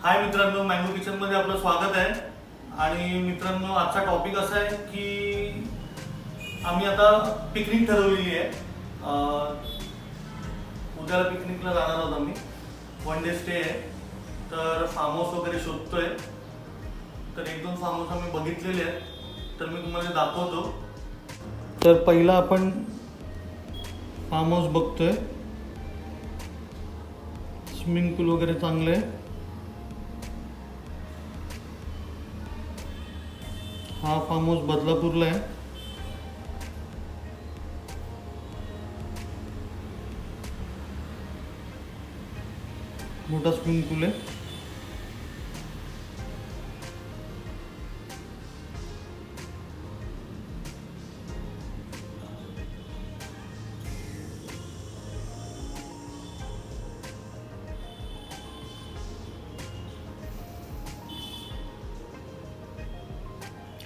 हाय मित्रांनो, मँगो किचनमध्ये आपलं स्वागत आहे. आणि मित्रांनो, आजचा टॉपिक असा आहे की आम्ही आता पिकनिक ठरवलेली आहे. उद्याला पिकनिकला जाणार आहोत आम्ही. 1 डे स्टे आहे. तर फार्म हाऊस वगैरे शोधतोय. तर 1-2 फार्म हाऊस आम्ही बघितलेले आहेत, तर मी तुम्हाला दाखवतो. तर पहिला आपण फार्म हाऊस बघतोय. स्विमिंग पूल वगैरे चांगले आहे. हा फार्म हाऊस बदलापूरला आहे. मोठा स्विमिंग पूल आहे.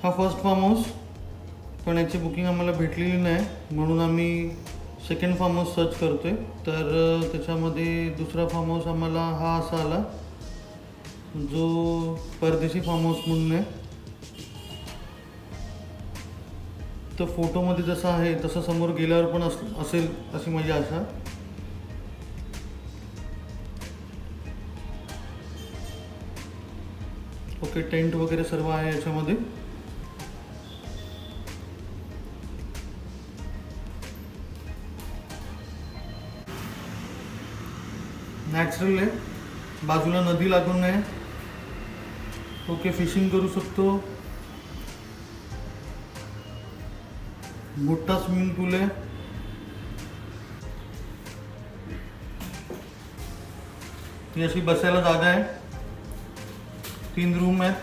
हा फर्स्ट फार्म हाऊस, पण याची बुकिंग आम्हाला भेटलेली नाही, म्हणून आम्ही सेकंड फार्म हाऊस सर्च करतोय. तर त्याच्यामध्ये दुसरा फार्म हाऊस आम्हाला हा असा आला, जो परदेशी फार्म हाऊस म्हणून आहे. तर फोटोमध्ये जसं आहे तसं समोर गेल्यावर पण असेल अशी माझी आशा. ओके, टेंट वगैरे सर्व आहे याच्यामध्ये. नॅचरल आहे, बाजूला नदी लागून आहे. ओके, फिशिंग करू शकतो. मोठा स्विमिंग पूल आहे. ही अशी बसायला जागा आहे. 3 रूम आहेत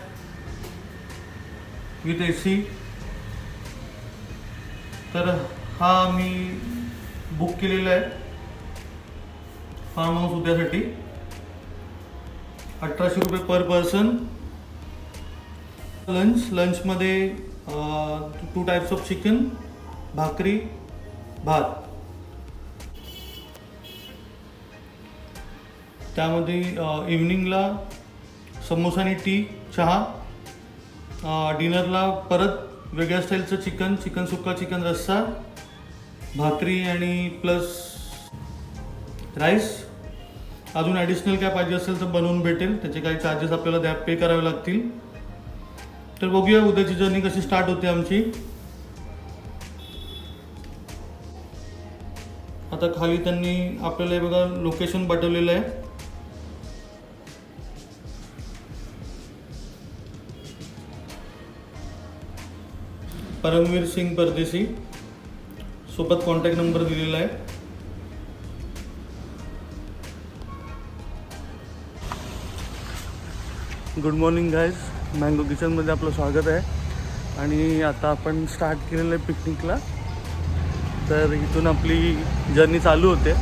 विथ AC. तर हा मी बुक केलेला आहे फार्म हाऊस उद्यासाठी. 1800 रुपये पर पर्सन. लंचमध्ये 2 टाइप्स ऑफ चिकन, भाकरी, भात. त्यामध्ये इव्हनिंगला समोसा आणि टी, चहा. डिनरला परत वेगळ्या स्टाईलचं चिकन सुक्का, चिकन रस्सा, भाकरी आणि प्लस राईस. अजून ॲडिशनल काय पाहिजे असेल तर बनवून भेटेल. त्याचे काही चार्जेस आपल्याला पे करावे लागतील. तर बघूया उद्याची जर्नी कशी स्टार्ट होते आमची. आता खाली त्यांनी आपल्याला हे बघा लोकेशन पाठवलेलं आहे. परमवीर सिंग परदेशी सोबत कॉन्टॅक्ट नंबर दिलेला आहे. गुड मॉर्निंग गाईज, मँगो किचनमध्ये आपलं स्वागत आहे. आणि आता आपण स्टार्ट केलेलं आहे पिकनिकला. तर इथून आपली जर्नी चालू होते.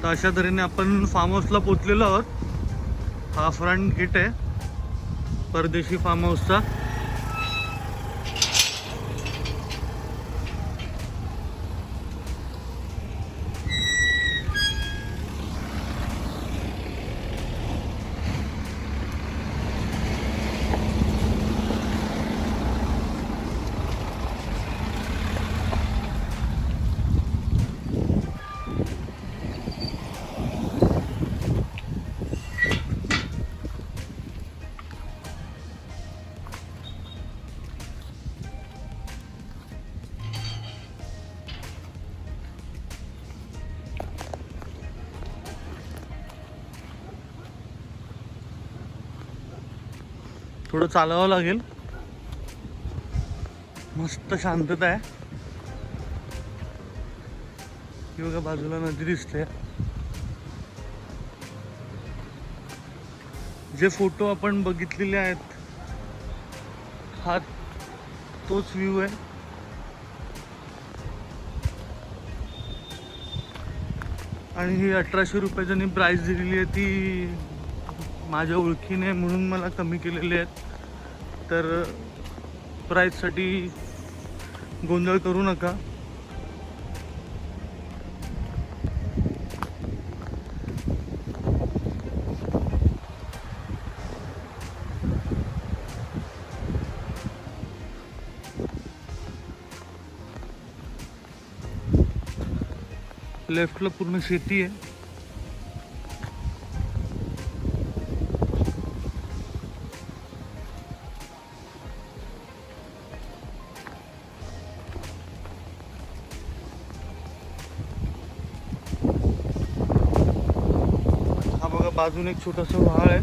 तर अशा तऱ्हेने आपण फार्म हाऊसला पोचलेलो आहोत. हा फ्रंट गेट आहे परदेशी फार्म हाऊसचा. थोडं चालावं लागेल. मस्त शांतता आहे. ही बघा बाजूला नदी दिसते. जे फोटो आपण बघितलेले आहेत हा तोच व्ह्यू आहे. आणि ही 1800 रुपये ज्यांनी प्राईस दिलेली आहे ती माझ्या ओळखीने म्हणून मला कमी केलेली आहेत. तर प्राईससाठी गोंधळ करू नका. लेफ्टला पूर्ण शेती आहे. हा बघा बाजूने एक छोटासा व्हाळ आहे.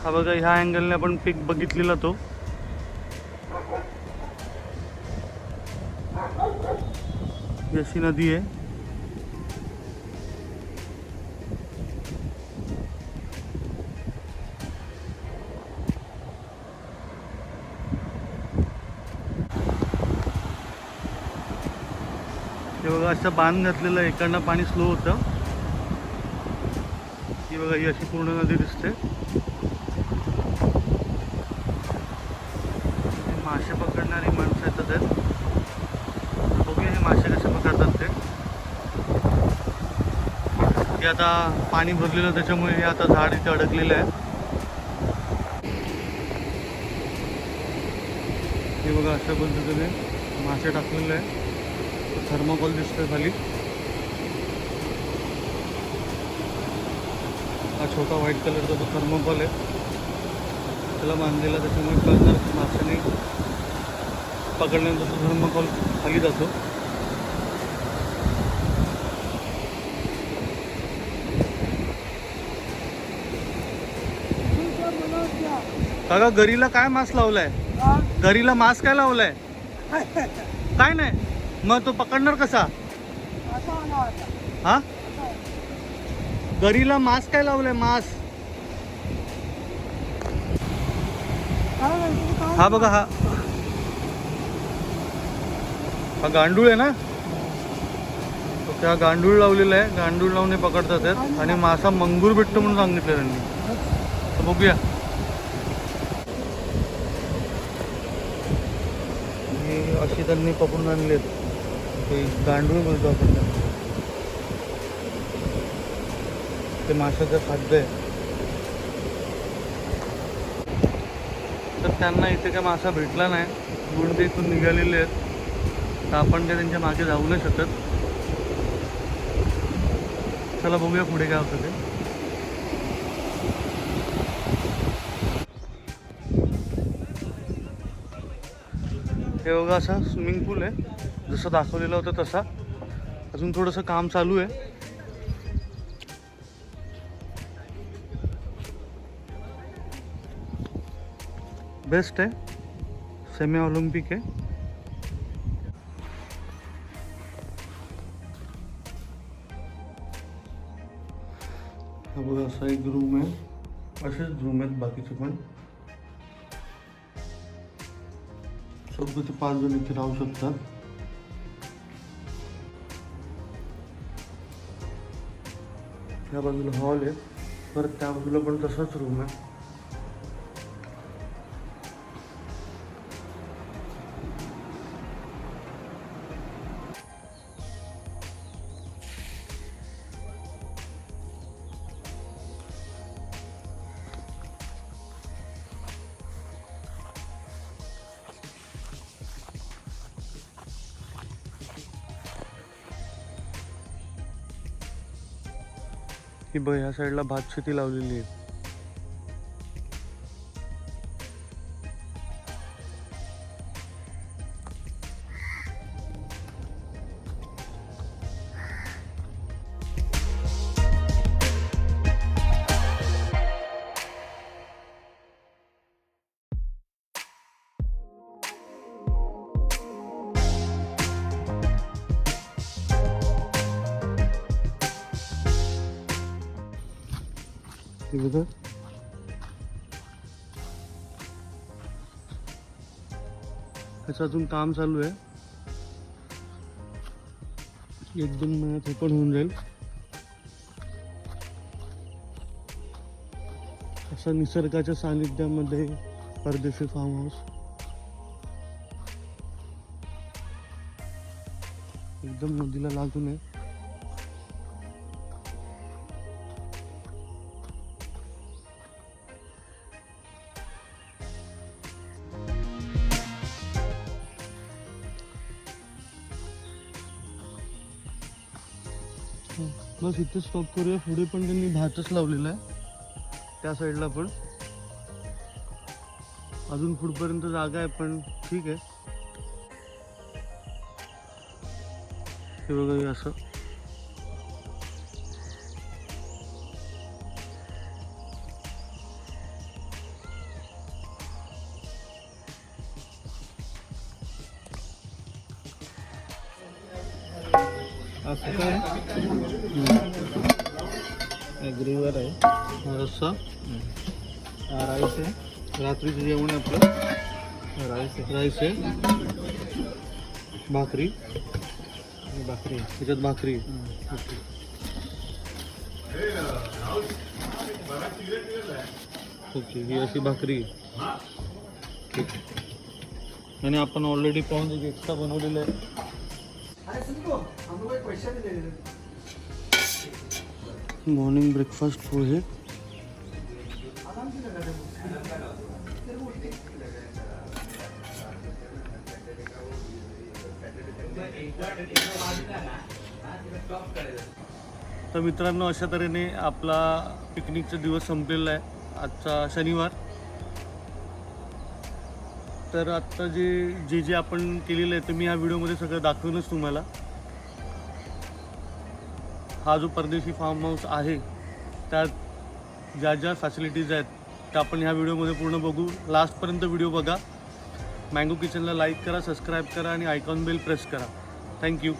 हा बघा ह्या अँगलने आपण पीक बघितलेला तो. अशी नदी आहे. हे बघा असं बांध घातलेलं आहे. इकडनं पाणी स्लो होतं. ही बघा ही अशी पूर्ण नदी दिसते. मासे पकडणारी माणसं येतात आहेत. बघूया हे मासे कसे पकडतात ते. हे आता पाणी भरलेलं त्याच्यामुळे हे आता झाड इथे अडकलेलं आहे. हे बघा अशा पद्धतीने मासे टाकलेले आहे. थर्मोकॉल दिसतोय खाली. हा छोटा व्हाईट कलरचा तो थर्मोकॉल आहे. त्याला बांधलेला त्याच्यामुळे कळणार माशाने पकडल्यानंतर तो थर्मोकॉल खाली जातो. काका गरीला काय मास लावलाय? गरीला मास काय लावलाय? काय नाही. मग तो पकडणार कसा? हा गरीला मास काय लावलाय? मास. हा बघा हा गांडूळ आहे ना. त्या गांडूळ लावलेला आहे. गांडूळ लावून पकडतात आणि मासा मंगूर भेटतो म्हणून सांगितलं त्यांनी. तर बघूया. अशी त्यांनी पकडून आणलेत. ते गांडूळ बोलतो आपण त्यांना. ते माशाचं खाद्य आहे. तर त्यांना इथे काय मासा भेटला नाही म्हणून ते इथून निघालेले आहेत. तर आपण काय त्यांच्या मागे जाऊ नाही शकत. चला बघूया पुढे काय होतं ते. हे बघा असा स्विमिंग पूल आहे. जसं दाखवलेलं होतं तसा. अजून थोडंसं काम चालू आहे. बेस्ट आहे. सेमी ऑलिम्पिक आहे. हा बघा असा एक रूम आहे. असेच रूम आहेत बाकीचे पण. सगळे ते 5 जण इथे राहू शकतात. त्या बाजूला हॉल आहे, परत त्या बाजूला पण तसाच रूम आहे. ही बघ, ह्या साईडला भात शेती लावलेली आहे. बघा, ह्याचं अजून काम चालू आहे. 1-2 महिन्यात हे पण होऊन जाईल. असं निसर्गाच्या सानिध्यामध्ये परदेशी फार्म हाऊस. एकदम नदीला लागून आहे. बस इथे स्टॉप करूया. पुढे पण त्यांनी भातच लावलेला आहे, त्या साईडला पण. अजून पुढपर्यंत जागा आहे, पण ठीक आहे. हे बघा, हे असं असं काय ग्रेव्हर आहे. रस्सा, राईस आहे. रात्रीचं जेवण आहे आपलं. राईस आहे, भाकरी त्याच्यात भाकरी. ओके, ही अशी भाकरी. ठीक. आणि आपण ऑलरेडी पाहून एक एक्स्ट्रा बनवलेलं आहे. मॉर्निंग ब्रेकफास्ट पोहे. तर मित्रांनो, अशा तऱ्हेने आपला पिकनिकचा दिवस संपलेला आहे. आजचा शनिवार. तर आत्ता जे आपण केलेलं आहे ते मी ह्या व्हिडिओमध्ये सगळं दाखवूनच तुम्हाला. हा जो परदेशी फार्म हाऊस आहे त्यात ज्या फॅसिलिटीज आहेत त्या आपण ह्या व्हिडिओमध्ये पूर्ण बघू. लास्टपर्यंत व्हिडिओ बघा. मँगो किचनला लाईक करा, सबस्क्राईब करा आणि आयकॉन बेल प्रेस करा. थँक्यू.